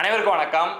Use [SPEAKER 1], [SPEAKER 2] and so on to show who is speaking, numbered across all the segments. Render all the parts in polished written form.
[SPEAKER 1] அனைவருக்கும் வணக்கம்.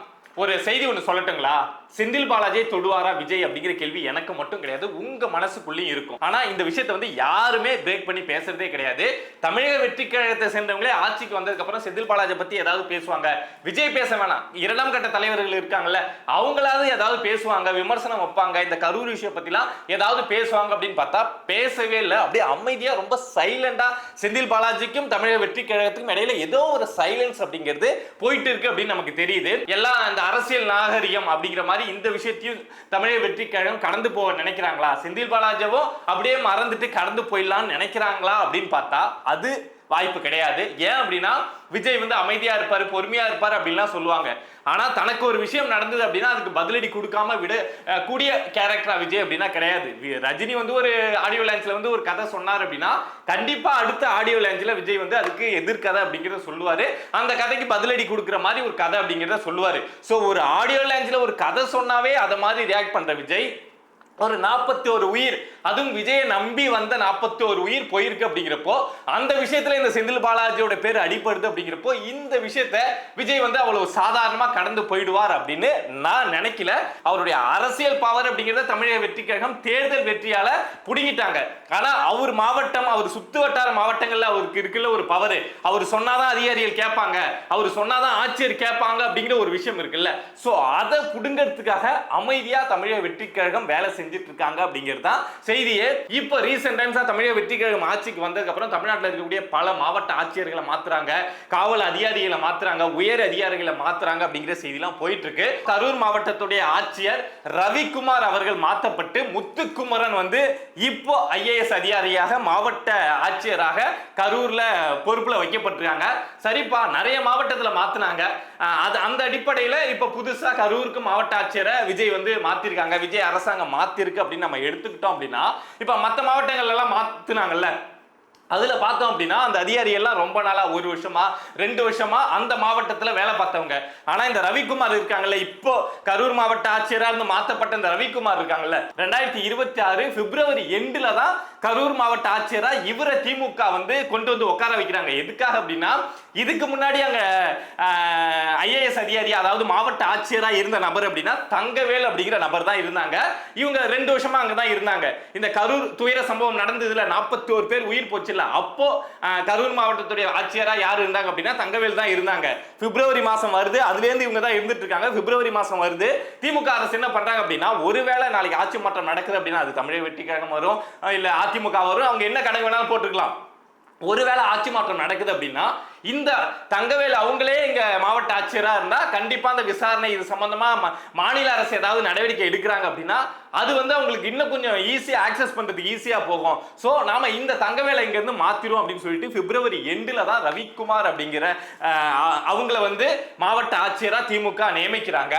[SPEAKER 1] ஒரு செய்தி ஒன்று சொல்லட்டுங்களா? செந்தில் பாலாஜியை தொடுவாரா விஜய் அப்படிங்கிற கேள்வி எனக்கு மட்டும் கிடையாது, உங்க மனசுக்குள்ளேயும் இருக்கும். ஆனா இந்த விஷயத்தை வந்து யாருமே பிரேக் பண்ணி பேசுறதே கிடையாது. தமிழக வெற்றி கழகத்தை சேர்ந்தவங்களே ஆட்சிக்கு வந்ததுக்கு அப்புறம் செந்தில் பாலாஜி பத்தி ஏதாவது பேசுவாங்க. விஜய் பேச வேணாம், இரண்டாம் கட்ட தலைவர்கள் இருக்காங்கல்ல, அவங்களாவது ஏதாவது பேசுவாங்க, விமர்சனம் வைப்பாங்க, இந்த கரூர் விஷயம் பத்திலாம் ஏதாவது பேசுவாங்க அப்படின்னு பார்த்தா பேசவே இல்லை. அப்படியே அமைதியா ரொம்ப சைலண்டா செந்தில் பாலாஜிக்கும் தமிழக வெற்றி கழகத்துக்கும் இடையில ஏதோ ஒரு சைலன்ஸ் அப்படிங்கிறது போயிட்டு இருக்கு அப்படின்னு நமக்கு தெரியுது. எல்லாம் அந்த அரசியல் நாகரிகம் அப்படிங்கிற மாதிரி இந்த விஷயத்தையும் தமிழக வெற்றி கழகம் கடந்து போக நினைக்கிறாங்களா? செந்தில் பாலாஜியோ அப்படியே மறந்துட்டு கடந்து போயிடலாம்னு நினைக்கிறாங்களா அப்படின்னு பார்த்தா அது வாய்ப்பு கிடையாது. ஏன் அப்படின்னா விஜய் வந்து அமைதியா இருப்பாரு, பொறுமையா இருப்பாரு அப்படின்லாம் சொல்லுவாங்க. ஆனா தனக்கு ஒரு விஷயம் நடந்தது அப்படின்னா அதுக்கு பதிலடி கொடுக்காம விட கூடிய கேரக்டரா விஜய் அப்படின்னா கிடையாது. ரஜினி வந்து ஒரு ஆடியோ லான்ச்ல வந்து ஒரு கதை சொன்னார் அப்படின்னா கண்டிப்பா அடுத்த ஆடியோ லான்ச்ல விஜய் வந்து அதுக்கு எதிர்கதை அப்படிங்கறத சொல்லுவாரு. அந்த கதைக்கு பதிலடி கொடுக்குற மாதிரி ஒரு கதை அப்படிங்கறத சொல்லுவாரு. சோ ஒரு ஆடியோ லான்ச்ல ஒரு கதை சொன்னாவே அத மாதிரி ரியாக்ட் பண்ற விஜய் ஒரு 41 உயிர், அதுவும் விஜயை நம்பி வந்த 41 உயிர் போயிருக்கு அப்படிங்கிறப்போ அந்த விஷயத்துல இந்த செந்தில் பாலாஜியோட பேர் அடிப்படுது அப்படிங்கிறப்போ இந்த விஷயத்தை விஜய் வந்து அவ்வளவு சாதாரணமா கடந்து போயிடுவார் அப்படின்னு நான் நினைக்கல. அவருடைய அரசியல் பவர் அப்படிங்கிறத தமிழக வெற்றி கழகம் தேர்தல் வெற்றியால புடுங்கிட்டாங்க. ஆனா அவர் மாவட்டம், அவர் சுத்து வட்டார மாவட்டங்கள்ல அவருக்கு இருக்குல்ல ஒரு பவர், அவர் சொன்னாதான் அதிகாரிகள் கேட்பாங்க, அவர் சொன்னாதான் ஆட்சியர் கேட்பாங்க அப்படிங்கிற ஒரு விஷயம் இருக்குல்ல. சோ அதை புடுங்கிறதுக்காக அமைதியா தமிழக வெற்றி கழகம் வேலை செஞ்சுட்டு இருக்காங்க அப்படிங்கிறது தான் செய்தியே. இப்போ ரீசென்ட் டைம்ஸா தமிழக வெற்றி கழகம் ஆட்சிக்கு வந்ததுக்கு அப்புறம் தமிழ்நாட்டில் இருக்கக்கூடிய பல மாவட்ட ஆட்சியர்களை மாத்துறாங்க, காவல் அதிகாரிகளை மாத்துறாங்க, உயர் அதிகாரிகளை மாத்துறாங்க அப்படிங்கிற செய்திலாம் போயிட்டு இருக்கு. கரூர் மாவட்டத்துடைய ஆட்சியர் ரவிக்குமார் அவர்கள் மாற்றப்பட்டு முத்துக்குமரன் வந்து இப்போ ஐஏஎஸ் அதிகாரியாக மாவட்ட ஆட்சியராக கரூர்ல பொறுப்புல வைக்கப்பட்டிருக்காங்க. சரிப்பா, நிறைய மாவட்டத்தில் மாத்தினாங்க. அந்த அடிப்படையில் இப்ப புதுசா கரூருக்கு மாவட்ட ஆட்சியரை விஜய் வந்து மாத்திருக்காங்க, விஜய் அரசாங்கம் மாத்திருக்கு அப்படின்னு நம்ம எடுத்துக்கிட்டோம் அப்படின்னா இப்ப மற்ற மாவட்டங்கள் எல்லாம் மாத்தினாங்கல்ல, அதுல பார்த்தோம் அப்படின்னா அந்த அதிகாரி எல்லாம் ரொம்ப நாளா 1 வருஷமா 2 வருஷமா அந்த மாவட்டத்துல வேலை பார்த்தவங்க. ஆனா இந்த ரவிக்குமார் இருக்காங்கல்ல, இப்போ கரூர் மாவட்ட ஆட்சியரா இருந்து மாற்றப்பட்ட இந்த ரவிக்குமார் இருக்காங்கல்ல, 2026 பிப்ரவரி எண்டுல தான் கரூர் மாவட்ட ஆட்சியரா இவரை திமுக வந்து கொண்டு வந்து உட்கார வைக்கிறாங்க. எதுக்காக அப்படின்னா இதுக்கு முன்னாடி அங்க ஐஏஎஸ் அதிகாரி அதாவது மாவட்ட ஆட்சியரா இருந்த நபர் அப்படின்னா தங்கவேல் அப்படிங்கிற நபர் தான் இருந்தாங்க. இவங்க 2 வருஷமா அங்கதான் இருந்தாங்க. இந்த கரூர் துயர சம்பவம் நடந்ததுல 41 பேர் உயிர் போச்சு. அப்போ கரூர் மாவட்டத்துடைய ஆட்சியரா யார் இருந்தாங்க அப்படின்னா தங்கவேல் தான் இருந்தாங்க. பிப்ரவரி மாசம் வருது, அதுல இருந்து இவங்க தான் இருந்துட்டு இருக்காங்க. பிப்ரவரி மாசம் வருது, திமுக அரசு என்ன பண்றாங்க அப்படின்னா ஒருவேளை நாளைக்கு ஆட்சி மாற்றம் நடக்குது அப்படின்னா அது தமிழக வெற்றி கழகம் வரும் இல்ல அதிமுக வரும், அவங்க என்ன கணக்கு வேணாலும் போட்டுக்கலாம். ஒருவேளை ஆட்சி மாற்றம் நடக்குது அப்படின்னா இந்த தங்கவேல் அவங்களே இங்க மாவட்ட ஆட்சியரா இருந்தா கண்டிப்பா அந்த விசாரணை இது சம்பந்தமா மாநில அரசு ஏதாவது நடவடிக்கை எடுக்கிறாங்க அப்படின்னா அது வந்து அவங்களுக்கு இன்னும் கொஞ்சம் ஈஸியா ஆக்சஸ் பண்றதுக்கு ஈஸியா போகும். சோ நாம இந்த தங்கவேலை இங்க இருந்து மாத்திரும் அப்படின்னு சொல்லிட்டு பிப்ரவரி எண்டுல தான் ரவிக்குமார் அப்படிங்கிற அவங்கள வந்து மாவட்ட ஆட்சியரா திமுக நியமிக்கிறாங்க.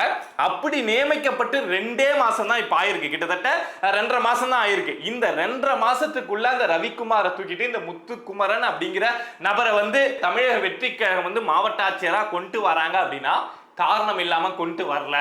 [SPEAKER 1] அப்படி நியமிக்கப்பட்டு 2 மாசம் தான் இப்ப ஆயிருக்கு, கிட்டத்தட்ட 2.5 மாசம் தான் ஆயிருக்கு. இந்த 2.5 மாசத்துக்குள்ள அந்த ரவிக்குமாரை தூக்கிட்டு இந்த முத்துக்குமரன் அப்படிங்கிற நபரை வந்து தமிழக வெற்றி கழகம் வந்து மாவட்ட ஆட்சியரா கொண்டு வராங்க அப்படின்னா காரணம் இல்லாம கொண்டு வரல.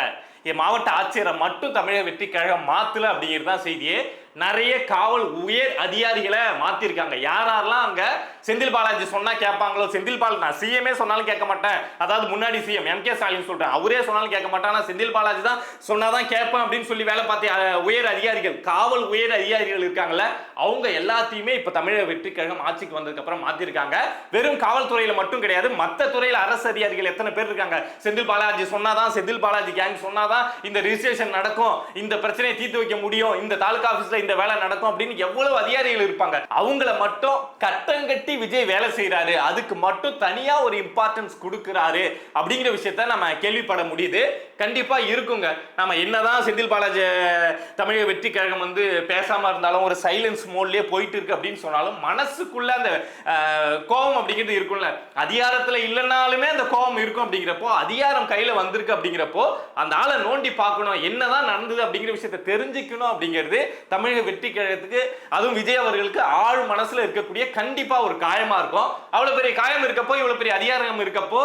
[SPEAKER 1] மாவட்ட ஆட்சியரை மட்டும் தமிழக வெற்றி கழகம் மாத்தல அப்படிங்கிறது தான் செய்தியே. நிறைய காவல் உயர் அதிகாரிகளை மாத்திருக்காங்க. யாரெல்லாம் அங்க செந்தில் பாலாஜி சொன்னா கேட்பாங்களோ, செந்தில் பாலாஜி நான் சிஎம்ஏ சொன்னாலும் கேட்க மாட்டேன், அதாவது முன்னாடி சிஎம் எம்.கே. ஸ்டாலின் சொல்றேன், அவரே சொன்னாலும் கேட்க மாட்டேன், ஆனா செந்தில் பாலாஜி தான் சொன்னாதான் கேட்பேன் அப்படின்னு சொல்லி வேலை பார்த்த உயர் அதிகாரிகள், காவல் உயர் அதிகாரிகள் இருக்காங்கல்ல, அவங்க எல்லாத்தையுமே இப்ப தமிழக வெற்றி கழகம் ஆட்சிக்கு வந்ததுக்கு அப்புறம் மாத்திருக்காங்க. வெறும் காவல்துறையில மட்டும் கிடையாது, மற்ற துறையில அரசு அதிகாரிகள் எத்தனை பேர் இருக்காங்க. செந்தில் பாலாஜி சொன்னாதான், செந்தில் பாலாஜி கேங் சொன்னாதான் இந்த ரிஜிஸ்ட்ரேஷன் நடக்கும், இந்த பிரச்சனையை தீர்த்து வைக்க முடியும், இந்த தாலுகா ஆபீஸ்ல இந்த வேலை நடக்கும் அப்படின்னு எவ்வளவு அதிகாரிகள் இருப்பாங்க. அவங்கள மட்டும் கட்டங்கட்டி விஜய் வேலை செய்யறாரு, அதுக்கு மட்டும் தனியா ஒரு இம்பார்ட்டன்ஸ் கொடுக்கிறாரு அப்படிங்கிற விஷயத்தை நம்ம கேள்விப்பட முடியுது. கண்டிப்பா இருக்குங்க. நம்ம என்னதான் செந்தில் பாலாஜி தமிழக வெற்றி கழகம் வந்து பேசாம இருந்தாலும் ஒரு சைலன்ஸ் மோட்லயே போயிட்டு இருக்கு அப்படின்னு சொன்னாலும் மனசுக்குள்ள அந்த கோபம் அப்படிங்கிறது இருக்கும்ல, அதிகாரத்துல இல்லைனாலுமே அந்த கோபம் இருக்கும். அப்படிங்கிறப்போ அதிகாரம் கையில வந்திருக்கு அப்படிங்கிறப்போ அந்த ஆளை நோண்டி பார்க்கணும், என்னதான் நடந்தது அப்படிங்கிற விஷயத்தை தெரிஞ்சுக்கணும் அப்படிங்கிறது தமிழக வெற்றி கழகத்துக்கு, அதுவும் விஜய் அவர்களுக்கு ஆழ் மனசுல இருக்கக்கூடிய கண்டிப்பா ஒரு காயமா இருக்கும். அவ்வளவு பெரிய காயம் இருக்கப்போ, இவ்வளவு பெரிய அதிகாரம் இருக்கப்போ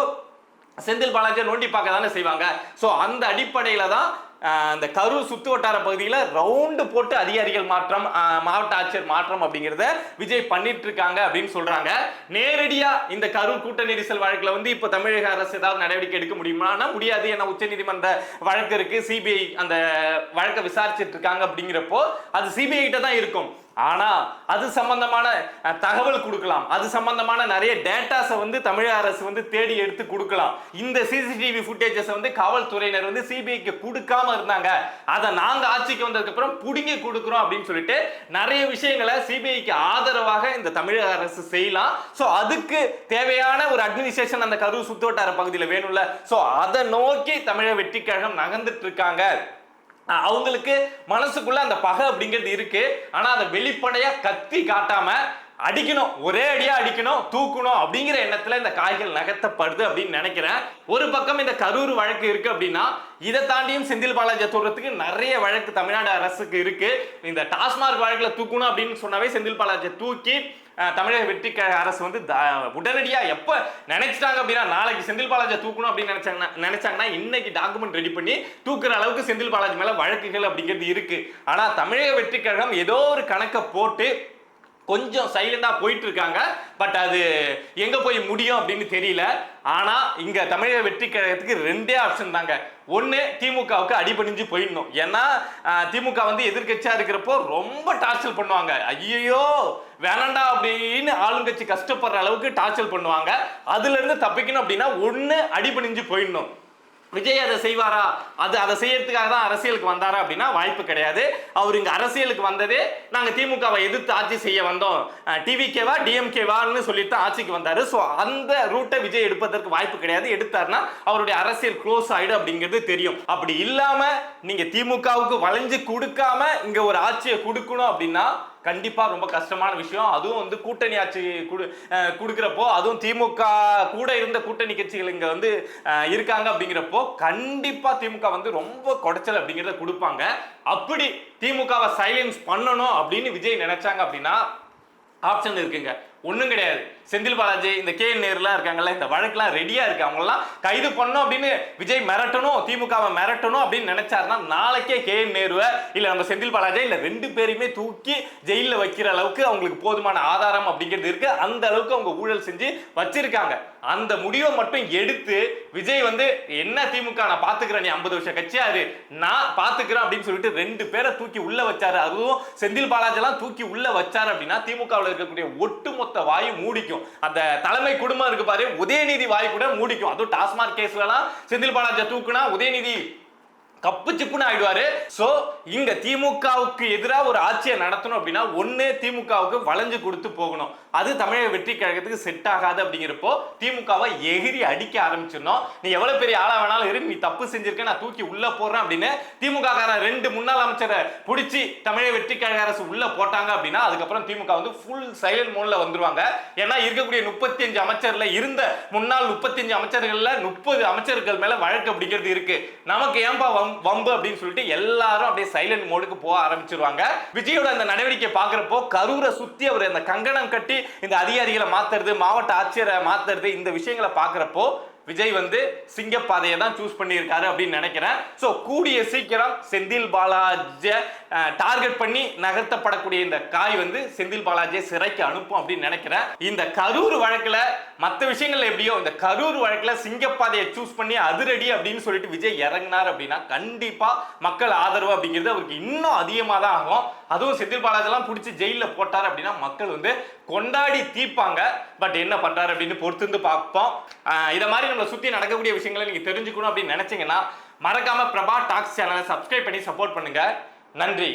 [SPEAKER 1] செந்தில் பாலாஜி நோண்டி பார்க்க தானே செய்வாங்க. சோ அந்த அடிப்படையில தான் அந்த கரூர் சுத்து வட்டார பகுதியில் ரவுண்டு போட்டு அதிகாரிகள் மாற்றம், மாவட்ட ஆட்சியர் மாற்றம் அப்படிங்கிறத விஜய் பண்ணிட்டு இருக்காங்க அப்படின்னு சொல்றாங்க. நேரடியா இந்த கரூர் கூட்ட நெரிசல் வழக்குல வந்து இப்ப தமிழக அரசு ஏதாவது நடவடிக்கை எடுக்க முடியுமானா முடியாது. ஏன்னா உச்சநீதிமன்ற வழக்கு இருக்கு, சிபிஐ அந்த வழக்கை விசாரிச்சுட்டு இருக்காங்க. அப்படிங்கிறப்போ அது சிபிஐ கிட்ட தான் இருக்கும். ஆனா அது சம்பந்தமான தகவல் கொடுக்கலாம், அது சம்பந்தமான நிறைய டேட்டாஸை வந்து தமிழக அரசு வந்து தேடி எடுத்து கொடுக்கலாம். இந்த சிசிடிவி ஃபுட்டேஜஸ் வந்து காவல்துறையினர் வந்து சிபிஐக்கு கொடுக்காம இருந்தாங்க, அதை நாங்க ஆட்சிக்கு வந்ததுக்கு அப்புறம் புடுங்கி கொடுக்கிறோம் அப்படின்னு சொல்லிட்டு நிறைய விஷயங்களை சிபிஐக்கு ஆதரவாக இந்த தமிழக அரசு செய்யலாம். சோ அதுக்கு தேவையான ஒரு அட்மினிஸ்ட்ரேஷன் அந்த கரூர் சுத்துவட்டார பகுதியில் வேணும்ல. சோ அதை நோக்கி தமிழக வெற்றி கழகம் நகர்ந்துட்டு இருக்காங்க. அவங்களுக்கு மனசுக்குள்ள அந்த பகை அப்படிங்கிறது இருக்கு. ஆனா அதை வெளிப்படையா கத்தி காட்டாம அடிக்கணும், ஒரே அடியா அடிக்கணும், தூக்கணும் அப்படிங்கிற எண்ணத்துல இந்த காய்கள் நகர்த்தப்படுது அப்படின்னு நினைக்கிறேன். ஒரு பக்கம் இந்த கரூர் வழக்கு இருக்கு அப்படின்னா இதை தாண்டியும் செந்தில் பாலாஜி தூரத்துக்கு நிறைய வழக்கு தமிழ்நாடு அரசுக்கு இருக்கு. இந்த டாஸ்மார்க் வழக்குல தூக்கணும் அப்படின்னு சொன்னாவே செந்தில் பாலாஜி தூக்கி தமிழக வெற்றி அரசு வந்து உடனடியா எப்ப நினைச்சிட்டாங்க அப்படின்னா நாளைக்கு செந்தில் பாலாஜி தூக்கணும் அப்படின்னு நினைச்சாங்கன்னா இன்னைக்கு டாக்குமெண்ட் ரெடி பண்ணி தூக்குற அளவுக்கு செந்தில் பாலாஜி மேல வழக்குகள் அப்படிங்கிறது இருக்கு. ஆனா தமிழக வெற்றி கழகம் ஏதோ ஒரு கணக்கை போட்டு கொஞ்சம் சைலண்டா போயிட்டு இருக்காங்க. பட் அது எங்க போய் முடியும் அப்படின்னு தெரியல. ஆனா இங்க தமிழக வெற்றி கழகத்துக்கு ரெண்டே ஆப்ஷன் தாங்க. ஒன்னு திமுகவுக்கு அடிபணிஞ்சு போயிடணும். ஏன்னா திமுக வந்து எதிர்கட்சியா இருக்கிறப்போ ரொம்ப டார்ச்சர் பண்ணுவாங்க. ஐயோ வேணாண்டா அப்படின்னு ஆளுங்கட்சி கஷ்டப்படுற அளவுக்கு டார்ச்சர் பண்ணுவாங்க. அதுல இருந்து தப்பிக்கணும் அப்படின்னா ஒன்னு அடிபணிஞ்சு போயிடணும். விஜய் அதை செய்வாரா? அதை செய்யறதுக்காக தான் அரசியலுக்கு வந்தாரா அப்படின்னா வாய்ப்பு கிடையாது. அவர் இங்க அரசியலுக்கு வந்ததே நாங்க திமுகவை எதிர்த்து ஆட்சி செய்ய வந்தோம், டிவிகேவா டிஎம்கேவான்னு சொல்லிட்டு ஆட்சிக்கு வந்தாரு. ஸோ அந்த ரூட்டை விஜய் எடுப்பதற்கு வாய்ப்பு கிடையாது. எடுத்தாருன்னா அவருடைய அரசியல் க்ளோஸ் ஆயிடும் அப்படிங்கிறது தெரியும். அப்படி இல்லாம நீங்க திமுகவுக்கு வளைஞ்சு கொடுக்காம இங்க ஒரு ஆட்சியை கொடுக்கணும் அப்படின்னா கண்டிப்பா ரொம்ப கஷ்டமான விஷயம். அதுவும் வந்து கூட்டணி ஆட்சி கொடுக்கிறப்போ, அதுவும் திமுக கூட இருந்த கூட்டணி கட்சிகள் இங்க வந்து இருக்காங்க அப்படிங்கிறப்போ கண்டிப்பா திமுக வந்து ரொம்ப குடைச்சல் அப்படிங்கிறத கொடுப்பாங்க. அப்படி திமுகவை சைலன்ஸ் பண்ணணும் அப்படின்னு விஜய் நினைச்சாங்க அப்படின்னா ஆப்ஷன் இருக்குங்க. ஒண்ணும் கிடையாது. செந்தில் பாலாஜி, இந்த கே நேருலாம் இருக்காங்கல்ல, இந்த வழக்குலாம் ரெடியா இருக்கு. அவங்கெல்லாம் கைது பண்ணணும் அப்படின்னு விஜய் மிரட்டணும், திமுகவை மிரட்டணும் அப்படின்னு நினைச்சாருன்னா நாளைக்கே கே நேருவை இல்ல நம்ம செந்தில் பாலாஜி இல்ல ரெண்டு பேருமே தூக்கி ஜெயில வைக்கிற அளவுக்கு அவங்களுக்கு போதுமான ஆதாரம் அப்படிங்கிறது இருக்கு. அந்த அளவுக்கு அவங்க ஊழல் செஞ்சு வச்சிருக்காங்க. அந்த முடிவை மட்டும் எடுத்து விஜய் வந்து என்ன திமுக நான் பாத்துக்கிறேன், நீ 50 வருஷம் கட்சியாரு நான் பாத்துக்கிறேன் அப்படின்னு சொல்லிட்டு ரெண்டு பேரை தூக்கி உள்ள வச்சாரு. அதுவும் செந்தில் பாலாஜி எல்லாம் தூக்கி உள்ள வச்சாரு அப்படின்னா திமுகவில் இருக்கக்கூடிய ஒட்டுமொத்த வாயு மூடிக்கும். அந்த தலைமை குடும்பம் இருக்கு பாரு, உதயநிதி வாய் கூட மூடிக்கும். அதுவும் டாஸ்மார்க் கேஸ்ல எல்லாம் செந்தில் பாலாஜி தூக்குனா உதயநிதி கப்பு சிப்புன்னு ஆயிடுவாரு. சோ இங்க திமுகவுக்கு எதிராக ஒரு ஆட்சியை நடத்தணும் அப்படின்னா ஒண்ணு திமுகவுக்கு வளைஞ்சு கொடுத்து போகணும். அது தமிழக வெற்றி கழகத்துக்கு செட் ஆகாது. அப்படிங்கிறப்போ திமுகவை எகிரி அடிக்க ஆரம்பிச்சிடணும். நீ எவ்வளவு பெரிய ஆளா வேணாலும் இரு, நீ தப்பு செஞ்சிருக்க, நான் தூக்கி உள்ள போடுறேன் அப்படின்னு திமுக ரெண்டு முன்னாள் அமைச்சரை பிடிச்சி தமிழக வெற்றி கழக அரசு உள்ள போட்டாங்க அப்படின்னா அதுக்கப்புறம் திமுக வந்து ஃபுல் சைலண்ட் மோட்ல வந்துருவாங்க. ஏன்னா இருக்கக்கூடிய 35 அமைச்சர்ல இருந்த முன்னாள் 35 அமைச்சர்கள்ல 30 அமைச்சர்கள் மேல வழக்கு அப்படிங்கிறது இருக்கு. நமக்கு ஏன்பா வம்பு அப்படின்னு சொல்லிட்டு எல்லாரும் அப்படியே சைலண்ட் மோடுக்கு போக ஆரம்பிச்சிருவாங்க. விஜயோட அந்த நடவடிக்கை பாக்குறப்போ கரூரை சுத்தி அவர் அந்த கங்கணம் கட்டி இந்த அதிகாரிகளை மாத்துறது, மாவட்ட ஆட்சியரை மாத்துறது, இந்த விஷயங்களை பாக்குறப்போ விஜய் வந்து சிங்கப்பாதையை தான் சூஸ் பண்ணியிருக்காரு அப்படின்னு நினைக்கிறேன். ஸோ கூடிய சீக்கிரம் செந்தில் பாலாஜியை டார்கெட் பண்ணி நகர்த்தப்படக்கூடிய இந்த காய் வந்து செந்தில் பாலாஜியை சிறைக்கு அனுப்பும் அப்படின்னு நினைக்கிறேன். இந்த கரூர் வழக்குல மற்ற விஷயங்கள் எப்படியோ இந்த கரூர் வழக்குல சிங்கப்பாதையை சூஸ் பண்ணி அதிரடி அப்படின்னு சொல்லிட்டு விஜய் இறங்கினார் அப்படின்னா கண்டிப்பா மக்கள் ஆதரவு அப்படிங்கிறது அவருக்கு இன்னும் அதிகமாக தான் ஆகும். அதுவும் செந்தில் பாலாஜி எல்லாம் பிடிச்சி ஜெயில போட்டார் அப்படின்னா மக்கள் வந்து கொண்டாடி தீப்பாங்க. பட் என்ன பண்றாரு அப்படின்னு பொறுத்து பார்ப்போம். இதை மாதிரி நம்மளை சுத்தி நடக்கக்கூடிய விஷயங்களை நீங்க தெரிஞ்சுக்கணும் அப்படின்னு நினைச்சீங்கன்னா மறக்காம பிரபா டாக்ஸ் சேனலை சப்ஸ்கிரைப் பண்ணி சப்போர்ட் பண்ணுங்க. நன்றி.